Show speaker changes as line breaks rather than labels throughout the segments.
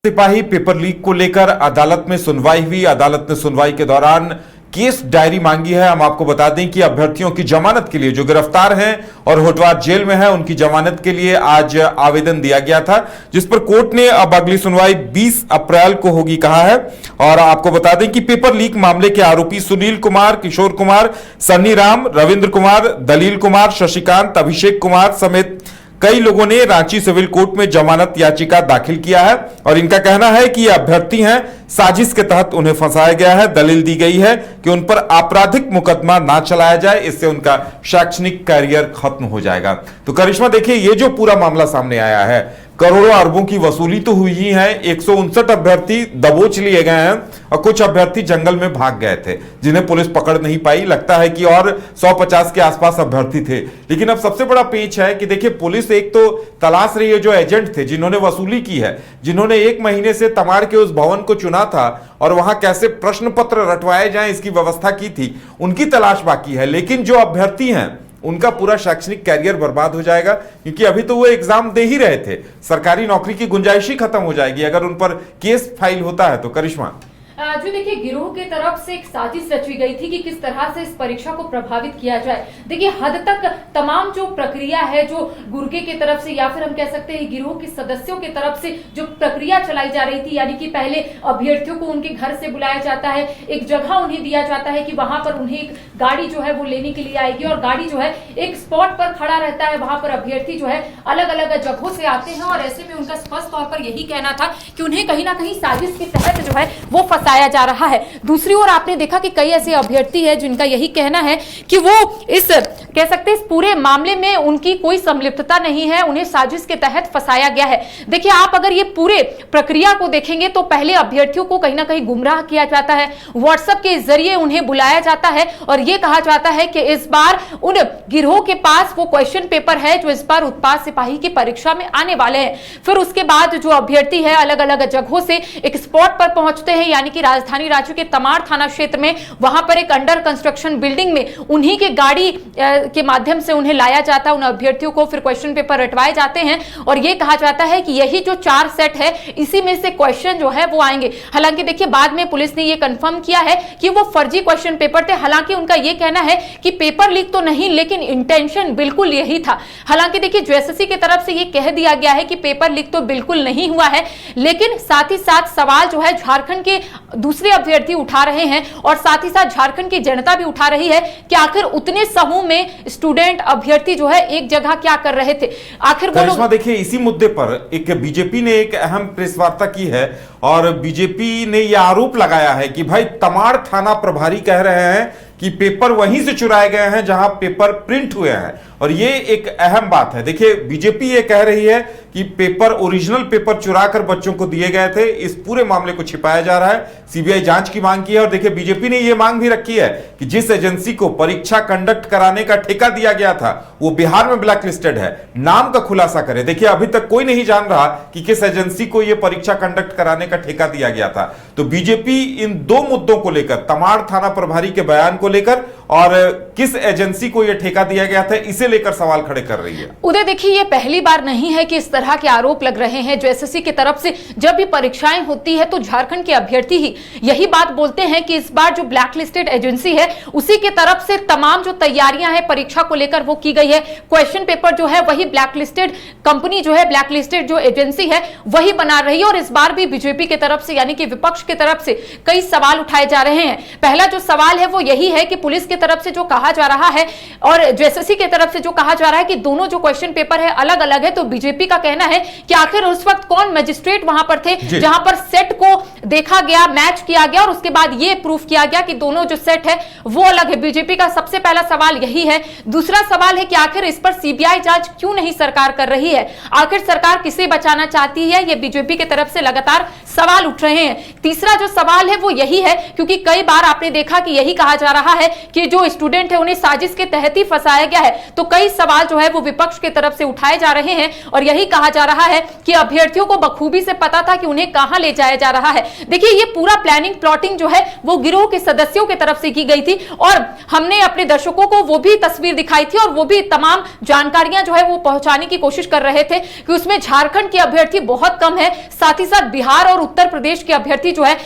सिपाही paper leak को लेकर अदालत में सुनवाई हुई। अदालत ने सुनवाई के दौरान केस डायरी मांगी है। हम आपको बता दें कि अभ्यर्थियों की जमानत के लिए जो गिरफ्तार हैं और होटवार जेल में हैं, उनकी जमानत के लिए आज आवेदन दिया गया था, जिस पर कोर्ट ने अब अगली सुनवाई 20 अप्रैल को होगी कहा है। और आपको बता दें कि पेपर लीक मामले के आरोपी सुनील कुमार, किशोर कुमार, सन्नी राम, रविंद्र कुमार, दलील कुमार, शशिकांत, अभिषेक कुमार समेत कई लोगों ने रांची सिविल कोर्ट में जमानत याचिका दाखिल किया है और इनका कहना है कि ये अभ्यर्थी हैं, साजिश के तहत उन्हें फंसाया गया है। दलील दी गई है कि उन पर आपराधिक मुकदमा ना चलाया जाए, इससे उनका शैक्षणिक कैरियर खत्म हो जाएगा। तो करिश्मा देखिए, ये जो पूरा मामला सामने आया है, करोड़ों अरबों की वसूली तो हुई ही है। 159 अभ्यर्थी दबोच लिए गए हैं और कुछ अभ्यर्थी जंगल में भाग गए थे जिन्हें पुलिस पकड़ नहीं पाई। लगता है कि और 150 के आसपास अभ्यर्थी थे। लेकिन अब सबसे बड़ा पेच है कि देखिए, पुलिस एक तो तलाश रही है जो एजेंट थे जिन्होंने वसूली की है, जिन्होंने 1 महीने से तमाड़ के उस भवन को चुना था और वहां कैसे प्रश्न पत्र रटवाए जाएं इसकी व्यवस्था की थी, उनकी तलाश बाकी है। लेकिन जो अभ्यर्थी हैं उनका पूरा शैक्षणिक कैरियर बर्बाद हो जाएगा, क्योंकि अभी तो वो एग्जाम दे ही रहे थे। सरकारी नौकरी की गुंजाइश ही खत्म हो जाएगी अगर उन पर केस फाइल होता है तो। करिश्मा
जो देखिए, गिरोह के तरफ से एक साजिश रची गई थी कि किस तरह से इस परीक्षा को प्रभावित किया जाए। देखिए, हद तक तमाम जो प्रक्रिया है, जो गुर्गे के तरफ से या फिर हम कह सकते हैं गिरोह के सदस्यों के तरफ से जो प्रक्रिया चलाई जा रही थी, यानी कि पहले अभ्यर्थियों को उनके घर से बुलाया जाता है, एक जगह उन्हें दिया जाता है कि वहां पर उन्हें एक गाड़ी जो है वो लेने के लिए आएगी और गाड़ी जो है एक स्पॉट पर खड़ा रहता है। वहां पर अभ्यर्थी जो है अलग अलग जगहों से आते हैं और ऐसे में उनका स्पष्ट तौर पर यही कहना था कि उन्हें कहीं ना कहीं साजिश के तहत जो है वो फंसाया जा रहा है। दूसरी ओर आपने देखा कि कई ऐसे अभ्यर्थी हैं जिनका यही कहना है कि वो इस कह सकते हैं इस पूरे मामले में उनकी कोई संलिप्तता नहीं है, उन्हें साजिश के तहत फंसाया गया है। देखिए, आप अगर ये पूरे प्रक्रिया को देखेंगे तो पहले अभ्यर्थियों को कहीं ना कहीं गुमराह किया जाता है, व्हाट्सएप के जरिए उन्हें बुलाया जाता है और यह कहा जाता है कि इस बार उन गिरोह के पास वो क्वेश्चन पेपर है जो इस बार उत्पाद सिपाही की परीक्षा में आने वाले हैं। फिर उसके बाद जो अभ्यर्थी है अलग अलग जगहों से एक स्पॉट पर पहुंचते हैं, यानी कि राजधानी रांची के तमाड़ थाना क्षेत्र में, वहां पर एक अंडर कंस्ट्रक्शन बिल्डिंग में उन्हीं के गाड़ी के माध्यम से उन्हें लाया जाता है। उन अभ्यर्थियों को फिर क्वेश्चन पेपर रटवाए जाते हैं और यह कहा जाता है कि यही जो 4 सेट है इसी में से क्वेश्चन जो है वो आएंगे। हालांकि देखिए, बाद में पुलिस ने यह कंफर्म किया है कि वो फर्जी क्वेश्चन पेपर थे। हालांकि उनका यह कहना है कि पेपर लीक तो नहीं, लेकिन इंटेंशन बिल्कुल यही था। हालांकि देखिए, जेएसएससी की तरफ से यह कह दिया गया है कि पेपर लीक तो बिल्कुल नहीं हुआ है, लेकिन साथ ही साथ सवाल जो है झारखंड के दूसरे अभ्यर्थी उठा रहे हैं और साथ ही साथ झारखंड की जनता भी उठा रही है कि आखिर उतने समूह में स्टूडेंट अभ्यर्थी जो है एक जगह क्या कर रहे थे। आखिर वो लोग
देखिए, इसी मुद्दे पर एक बीजेपी ने एक अहम प्रेस वार्ता की है और बीजेपी ने यह आरोप लगाया है कि भाई तमाड़ थाना प्रभारी कह रहे हैं कि पेपर वहीं से चुराए गए हैं जहां पेपर प्रिंट हुए हैं। और ये एक अहम बात है। देखिए, बीजेपी ये कह रही है कि पेपर, ओरिजिनल पेपर चुराकर बच्चों को दिए गए थे। इस पूरे मामले को छिपाया जा रहा है। सीबीआई जांच की मांग की है और देखिए, बीजेपी ने यह मांग भी रखी है कि जिस एजेंसी को परीक्षा कंडक्ट कराने का ठेका दिया गया था वो बिहार में ब्लैक लिस्टेड है, नाम का खुलासा करे। देखिए, अभी तक कोई नहीं जान रहा कि किस एजेंसी को यह परीक्षा कंडक्ट कराने का ठेका दिया गया था। तो बीजेपी इन 2 मुद्दों को लेकर, तमाड़ थाना प्रभारी के बयान को लेकर और किस एजेंसी को यह ठेका दिया गया था, इसे लेकर सवाल खड़े कर रही है।
उदय, देखिए, ये पहली बार नहीं है कि इस तरह के आरोप लग रहे हैं। जेएसएससी की तरफ से जब भी परीक्षाएं होती है तो झारखंड के अभ्यर्थी ही यही बात बोलते हैं कि इस बार जो ब्लैक लिस्टेड एजेंसी है उसी के तरफ से तमाम जो तैयारियां हैं परीक्षा को लेकर वो की गई है। क्वेश्चन पेपर जो है वही ब्लैक लिस्टेड कंपनी जो है, ब्लैक लिस्टेड जो एजेंसी है वही बना रही है। और इस बार भी बीजेपी की तरफ से, यानी कि विपक्ष की तरफ से कई सवाल उठाए जा रहे हैं। पहला जो सवाल है वो यही है कि पुलिस की तरफ से जो कहा जा रहा है और जेएसएससी की तरफ से जो कहा जा रहा है कि दोनों जो क्वेश्चन पेपर है अलग अलग है, तो बीजेपी का कहना है कि आखिर उस वक्त कौन मजिस्ट्रेट वहां पर थे जहां पर सेट को देखा गया, मैच किया गया और उसके बाद यह प्रूफ किया गया कि दोनों जो सेट है वो अलग है। बीजेपी का सबसे पहला सवाल यही है। दूसरा सवाल है कि आखिर इस पर सीबीआई जांच क्यों नहीं सरकार कर रही है, आखिर सरकार किसे बचाना चाहती है, यह बीजेपी की तरफ से लगातार सवाल उठ रहे हैं।
तीसरा जो सवाल है वो यही है, क्योंकि कई बार आपने देखा कि यही कहा जा रहा है कि जो स्टूडेंट है उन्हें साजिश के तहत ही फंसाया गया है, तो कई सवाल जो है वो विपक्ष की तरफ से उठाए जा रहे हैं और यही कहा जा रहा है कि अभ्यर्थियों को बखूबी से पता था कि उन्हें कहां ले जाया जा रहा है। देखिए, ये पूरा प्लानिंग प्लॉटिंग जो है वो गिरोह के सदस्यों की तरफ से की गई थी और हमने अपने दर्शकों को वो भी तस्वीर दिखाई थी और वो भी तमाम जानकारियां जो है वो पहुंचाने की कोशिश कर रहे थे कि उसमें झारखंड के अभ्यर्थी बहुत कम है, साथ ही साथ बिहार और उत्तर प्रदेश के अभ्यर्थी जो है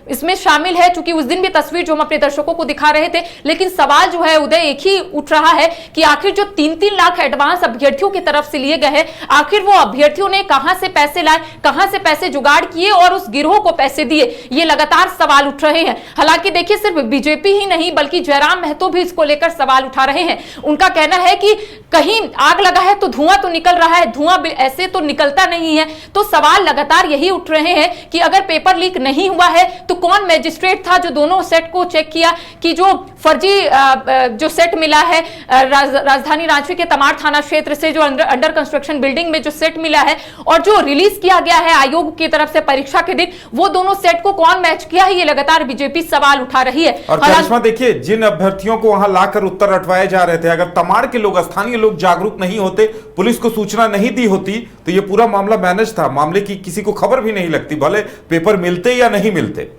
इसमें शामिल है। चूंकि उस दिन भी तस्वीर जो हम अपने दर्शकों को दिखा रहे थे, लेकिन सवाल जो है उदय एक ही उठ रहा है कि आखिर जो 3-3 लाख एडवांस अभ्यर्थियों की तरफ से लिए गए हैं, आखिर वो अभ्यर्थियों ने कहां से पैसे लाए, कहां से पैसे जुगाड़ किए और उस गिरोह को पैसे दिए, ये लगातार सवाल उठ रहे हैं। हालांकि देखिए, सिर्फ बीजेपी ही नहीं बल्कि जयराम महतो भी इसको लेकर सवाल उठा रहे हैं। उनका कहना है कि कहीं आग लगा है तो धुआं तो निकल रहा है, धुआं ऐसे तो निकलता नहीं है। तो सवाल लगातार यही उठ रहे हैं कि अगर पेपर लीक नहीं हुआ है तो कौन मैजिस्ट्रेट था जो दोनों सेट को चेक किया कि जो फर्जी जो सेट मिला है राजधानी रांची के तमाड़ थाना क्षेत्र से, जो अंडर कंस्ट्रक्शन बिल्डिंग में जो सेट मिला है और जो रिलीज किया गया है आयोग की तरफ से परीक्षा के दिन, वो दोनों सेट को कौन मैच किया है, ये लगातार बीजेपी सवाल उठा रही है।
और करिश्मा, देखिए, जिन अभ्यर्थियों को वहां लाकर उत्तर रटवाए जा रहे थे, अगर तमाड़ के लोग, स्थानीय लोग जागरूक नहीं होते, पुलिस को सूचना नहीं दी होती, तो ये पूरा मामला मैनेज था, मामले की किसी को खबर भी नहीं लगती, भले पेपर मिलते या नहीं मिलते।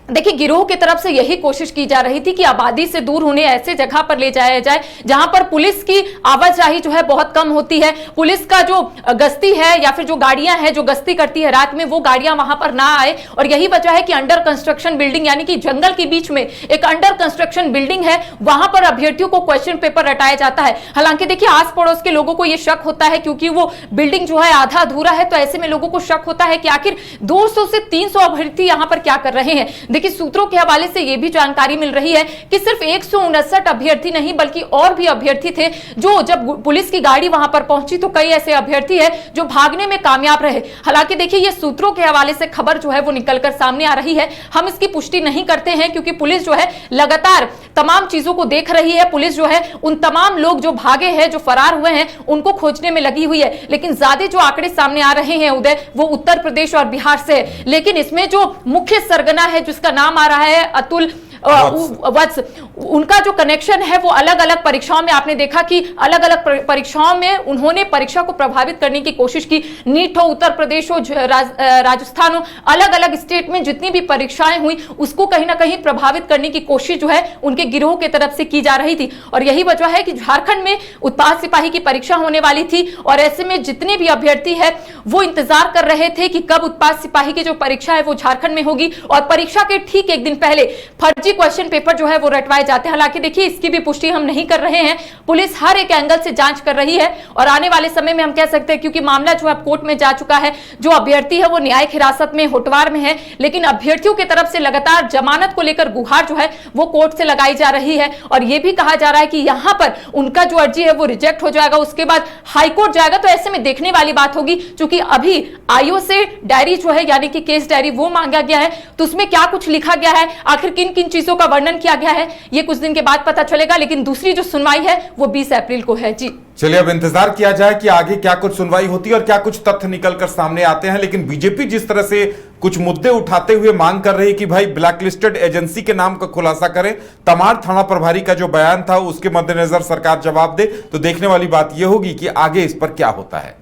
देखिए, गिरोह की तरफ से यही कोशिश की जा रही थी कि आबादी से दूर उन्हें ऐसे जगह पर ले जाया जाए जहां पर पुलिस की आवाजाही जो है बहुत कम होती है, पुलिस का जो गश्ती है या फिर जो गाड़ियां हैं जो गश्ती करती है रात में, वो गाड़ियां वहां पर ना आए। और यही वजह है कि अंडर कंस्ट्रक्शन बिल्डिंग, यानी कि जंगल के बीच में एक अंडर कंस्ट्रक्शन बिल्डिंग है, वहां पर अभ्यर्थियों को क्वेश्चन पेपर रटाया जाता है। हालांकि देखिए, आस पड़ोस के लोगों को यह शक होता है क्योंकि वो बिल्डिंग जो है आधा अधूरा है, तो ऐसे में लोगों को शक होता है कि आखिर 200 से 300 अभ्यर्थी यहां पर क्या कर रहे हैं। देखिए, सूत्रों के हवाले से यह भी जानकारी मिल रही है कि सिर्फ 159 अभ्यर्थी नहीं बल्कि और भी अभ्यर्थी थे जो जब पुलिस की गाड़ी वहां पर पहुंची तो कई ऐसे अभ्यर्थी है जो भागने में कामयाब रहे। हालांकि देखिए, ये सूत्रों के हवाले से खबर जो है वो निकलकर सामने आ रही है, हम इसकी पुष्टि नहीं करते हैं क्योंकि पुलिस जो है लगातार तमाम चीजों को देख रही है। पुलिस जो है उन तमाम लोग जो भागे हैं, जो फरार हुए हैं, उनको खोजने में लगी हुई है। लेकिन ज्यादा जो आंकड़े सामने आ रहे हैं उदय, वो उत्तर प्रदेश और बिहार से है। लेकिन इसमें जो मुख्य सरगना है जिसका नाम आ रहा है अतुल वत्स, उनका जो कनेक्शन है वो अलग अलग परीक्षाओं में आपने देखा कि अलग अलग परीक्षाओं में उन्होंने परीक्षा को प्रभावित करने की कोशिश की। नीट हो, उत्तर प्रदेश हो, राजस्थान हो, अलग अलग स्टेट में जितनी भी परीक्षाएं हुई उसको कहीं ना कहीं प्रभावित करने की कोशिश जो है उनके गिरोह की तरफ से की जा रही थी। और यही वजह है कि झारखंड में उत्पाद सिपाही की परीक्षा होने वाली थी और ऐसे में जितने भी अभ्यर्थी है वो इंतजार कर रहे थे कि कब उत्पाद सिपाही की जो परीक्षा है वो झारखंड में होगी और परीक्षा के ठीक एक दिन पहले फर्जी क्वेश्चन पेपर जो है वो रटवाए जाते हैं। हालांकि देखिए, इसकी भी पुष्टि हम नहीं कर रहे हैं, पुलिस हर एक एंगल से जांच कर रही है और आने वाले समय में हम कह सकते हैं, क्योंकि मामला जो है कोर्ट में जा चुका है, जो अभ्यर्थी है वो न्यायिक हिरासत में होटवार में है, लेकिन अभ्यर्थियों की तरफ से लगातार जमानत को लेकर गुहार जो है वो कोर्ट से लगाई जा रही है और यह भी कहा जा रहा है कि यहां पर उनका जो अर्जी है वो रिजेक्ट हो जाएगा, उसके बाद हाईकोर्ट जाएगा। तो ऐसे में देखने वाली बात होगी, क्योंकि अभी आईओ से डायरी जो है यानी कि केस डायरी वो मांगा गया है, तो उसमें क्या कुछ लिखा गया है, आखिर किन किन चीजों का वर्णन किया गया है, ये कुछ दिन के बाद पता चलेगा। लेकिन दूसरी जो सुनवाई है वो 20 अप्रैल को है। जी
चलिए, अब इंतजार किया जाए कि आगे क्या कुछ सुनवाई होती है और क्या कुछ तथ्य निकलकर सामने आते हैं। लेकिन बीजेपी जिस तरह से कुछ मुद्दे उठाते हुए मांग कर रही कि भाई ब्लैकलिस्टेड एजेंसी के नाम का खुलासा करें, तमाड़ थाना प्रभारी का जो बयान था उसके मद्देनजर सरकार जवाब दे, तो देखने वाली बात यह होगी कि आगे इस पर क्या होता है।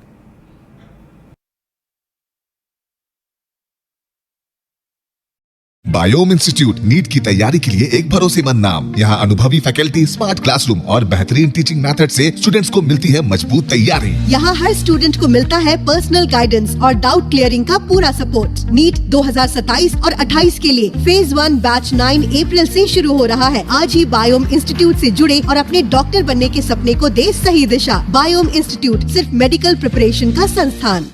बायोम इंस्टीट्यूट नीट की तैयारी के लिए एक भरोसेमंद नाम। यहाँ अनुभवी फैकल्टी, स्मार्ट क्लासरूम और बेहतरीन टीचिंग मेथड से स्टूडेंट्स को मिलती है मजबूत तैयारी।
यहाँ हर स्टूडेंट को मिलता है पर्सनल गाइडेंस और डाउट क्लियरिंग का पूरा सपोर्ट। नीट 2027 और 28 के लिए फेज 1 बैच 9 अप्रैल से शुरू हो रहा है। आज ही बायोम इंस्टीट्यूट से जुड़े और अपने डॉक्टर बनने के सपने को दे सही दिशा। बायोम इंस्टीट्यूट सिर्फ मेडिकल प्रिपरेशन का संस्थान।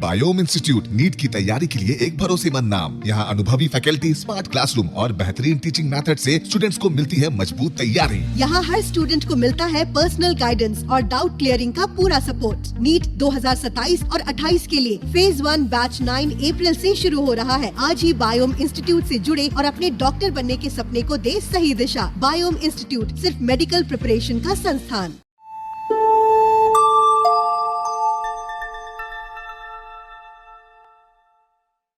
बायोम इंस्टीट्यूट नीट की तैयारी के लिए एक भरोसेमंद नाम। यहाँ अनुभवी फैकल्टी, स्मार्ट क्लासरूम और बेहतरीन टीचिंग मेथड से स्टूडेंट्स को मिलती है मजबूत तैयारी।
यहाँ हर स्टूडेंट को मिलता है पर्सनल गाइडेंस और डाउट क्लियरिंग का पूरा सपोर्ट। नीट 2027 और 28 के लिए फेज 1 बैच 9 अप्रैल से शुरू हो रहा है। आज ही बायोम इंस्टीट्यूट से जुड़े और अपने डॉक्टर बनने के सपने को दे सही दिशा। बायोम इंस्टीट्यूट सिर्फ मेडिकल प्रिपरेशन का संस्थान।